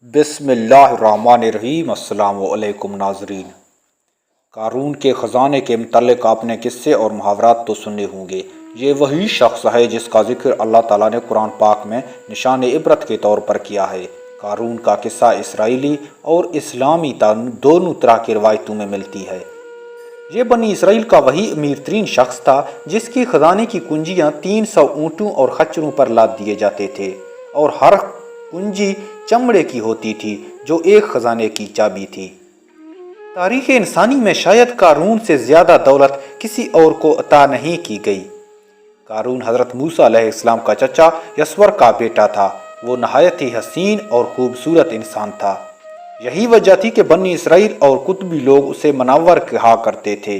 बिस्मिल्लाहिर्रहमानिर्रहीम। अस्सलाम वालेकुम नाज़रीन। क़ारून के ख़जाने के मुतल्लिक़ आपने किस्से और मुहावरात तो सुने होंगे। ये वही शख्स है जिसका जिक्र अल्लाह ताला ने कुरान पाक में निशान इबरत के तौर पर किया है। क़ारून का किस्सा इसराइली और इस्लामी दोनों तरह की रवायतों में मिलती है। ये बनी इसराइल का वही अमीर तरीन शख्स था जिसकी ख़जाने की कुंजियाँ 300 ऊँटों और खच्चरों पर लाद दिए जाते थे और हर कुंजी चमड़े की होती थी जो एक खजाने की चाबी थी। तारीख़ इंसानी में शायद क़ारून से ज़्यादा दौलत किसी और को अता नहीं की गई। क़ारून हज़रत मूसा अलैहिस्सलाम का चचा यसवर का बेटा था। वो नहायत ही हसीन और खूबसूरत इंसान था। यही वजह थी कि बनी इसराइल और कुतुबी लोग उसे मुनव्वर कहा करते थे।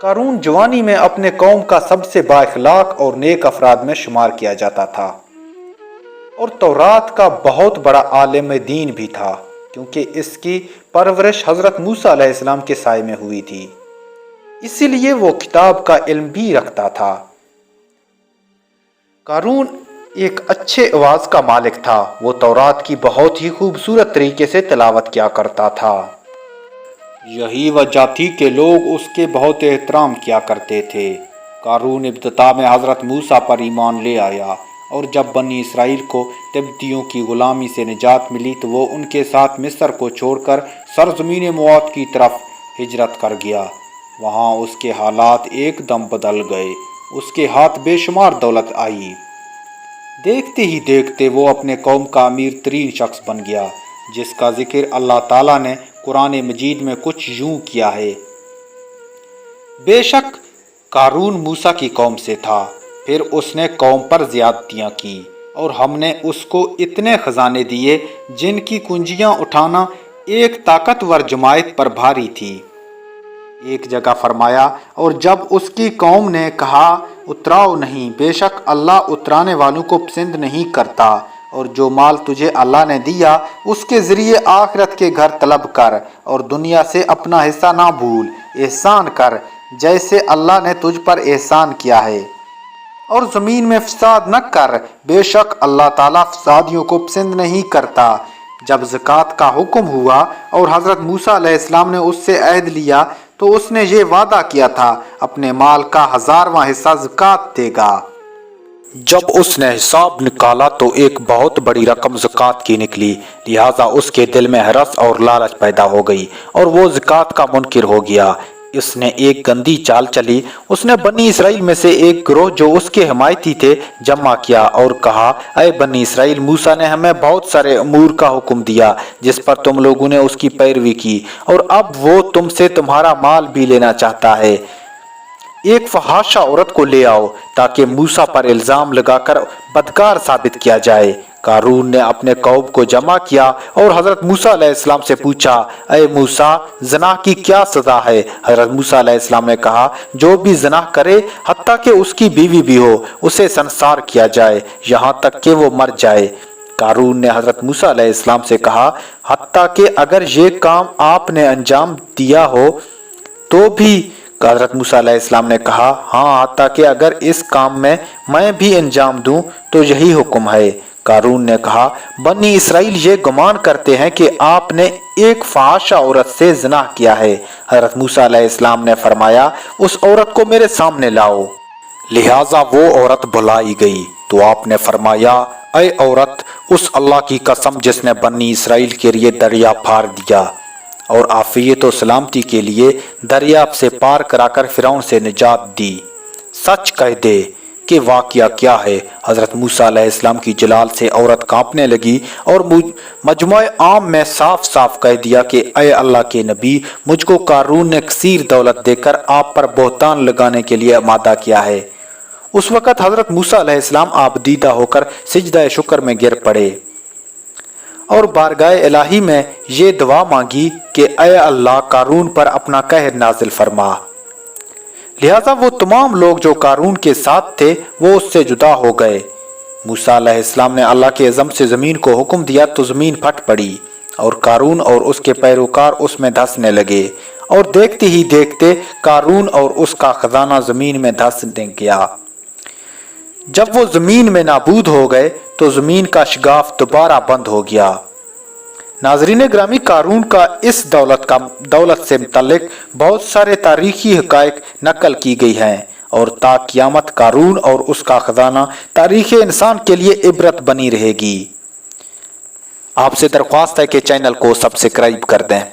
क़ारून जवानी में अपने कौम का सबसे बाइखलाक और नेक अफराद में शुमार किया जाता था और तौरात का बहुत बड़ा आलिम दीन भी था, क्योंकि इसकी परवरिश हज़रत मूसा अलैहिस्सलाम के साए में हुई थी। इसीलिए वो किताब का इल्म भी रखता था। क़ारून एक अच्छे आवाज़ का मालिक था। वो तौरात की बहुत ही खूबसूरत तरीके से तिलावत किया करता था। यही वजह थी कि लोग उसके बहुत एहतराम किया करते थे। क़ारून इब्तिदा में हज़रत मूसा पर ईमान ले आया और जब बनी इसराइल को तिब्बतियों की ग़ुलामी से निजात मिली तो वो उनके साथ मिस्र को छोड़कर सरज़मीन मौत की तरफ हिजरत कर गया। वहाँ उसके हालात एकदम बदल गए। उसके हाथ बेशुमार दौलत आई। देखते ही देखते वो अपने कौम का अमीर तरीन शख्स बन गया, जिसका जिक्र अल्लाह ताला ने कुरान मजीद में कुछ यूँ किया है। बेशक क़ारून मूसा की कौम से था, फिर उसने कौम पर ज़्यादतियाँ की और हमने उसको इतने ख़जाने दिए जिनकी कुंजियाँ उठाना एक ताकतवर जमायत पर भारी थी। एक जगह फरमाया, और जब उसकी कौम ने कहा उतराओ नहीं, बेशक अल्लाह उतराने वालों को पसंद नहीं करता, और जो माल तुझे अल्लाह ने दिया उसके ज़रिए आखिरत के घर तलब कर और दुनिया से अपना हिस्सा ना भूल। एहसान कर जैसे अल्लाह ने तुझ पर एहसान किया है, और ज़मीन में फ़साद न कर, बेशक अल्लाह ताला फ़सादियों को पसंद नहीं करता। जब ज़कात का हुक्म हुआ और हज़रत मूसा अलैहिस्सलाम ने उससे अहद लिया तो उसने ये वादा किया था अपने माल का 1000वां हिस्सा ज़कात देगा। जब उसने हिसाब निकाला तो एक बहुत बड़ी रकम ज़कात की निकली, लिहाजा उसके दिल में हरस और लालच पैदा हो गई और वो ज़कात का मुनकिर हो गया। इसने एक गंदी चाल चली। उसने बनी इसराइल में से एक गिरोह जो उसके हिमायती थे जमा किया और कहा, अय बनी इसराइल, मूसा ने हमें बहुत सारे अमूर का हुक्म दिया जिस पर तुम लोगों ने उसकी पैरवी की, और अब वो तुमसे तुम्हारा माल भी लेना चाहता है। एक फहाशा औरत को ले आओ ताकि मूसा पर इल्ज़ाम लगाकर बदकार साबित किया जाए। क़ारून ने अपने कौम को जमा किया और हज़रत मूसा अलैहिस्सलाम से पूछा, अय मूसा, ज़ना की क्या सज़ा है? हज़रत मूसा अलैहिस्सलाम ने कहा, जो भी ज़ना करे हत्ता कि उसकी बीवी भी हो, उसे संसार किया जाए यहाँ तक कि वो मर जाए। क़ारून ने हज़रत मूसा अलैहिस्सलाम से कहा, हत्ता कि अगर ये काम आपने अंजाम दिया हो तो भी? हज़रत मूसा अलैहिस्सलाम ने कहा, हाँ, हत्ता कि अगर इस काम में मैं भी अंजाम दूं तो यही हुक्म है। क़ारून ने कहा, बनी इसराइल ये गुमान करते हैं कि आपने एक फहाशा औरत से ज़िना किया है। हज़रत मूसा अलैहिस्सलाम ने फरमाया, उस औरत को मेरे सामने लाओ। लिहाजा वो औरत बुलाई गई तो आपने फरमाया, अय औरत, उस अल्लाह की कसम जिसने बनी इसराइल के लिए दरिया फाड़ दिया और आफियत और सलामती के लिए दरिया से पार कराकर फिरौन से निजात दी, सच कह दे कि वाक़या क्या है। हज़रत मूसा अलैहिस्सलाम की जलाल से औरत कांपने लगी और मजमुए आम में साफ साफ कह दिया कि अय अल्लाह के नबी, मुझको क़ारून ने कसीर दौलत देकर आप पर बहतान लगाने के लिए आमादा किया है। उस वक़्त हज़रत मूसा अलैहिस्सलाम आबदीदा होकर सिजदा शुक्र में गिर पड़े और बारगाह इलाही में ये दुआ मांगी कि अय अल्लाह, क़ारून पर अपना कहर नाजिल फरमा। लिहाजा वो तमाम लोग जो क़ारून के साथ थे वो उससे जुदा हो गए। मूसा अलैहिस्सलाम ने अल्लाह के अज़म से ज़मीन को हुक्म दिया तो ज़मीन फट पड़ी और क़ारून और उसके पैरोकार उसमें धंसने लगे, और देखते ही देखते क़ारून और उसका ख़जाना ज़मीन में धंसने गया। जब वो ज़मीन में नाबूद हो गए तो ज़मीन का शगाफ दोबारा बंद हो गया नाजरीन ग्रामी, कारून का इस दौलत से मुतल्लिक बहुत सारे तारीखी हकायक नकल की गई हैं और ता क़यामत कारून और उसका खजाना तारीख़ इंसान के लिए इबरत बनी रहेगी। आपसे दरख्वास्त है कि चैनल को सब्सक्राइब कर दें।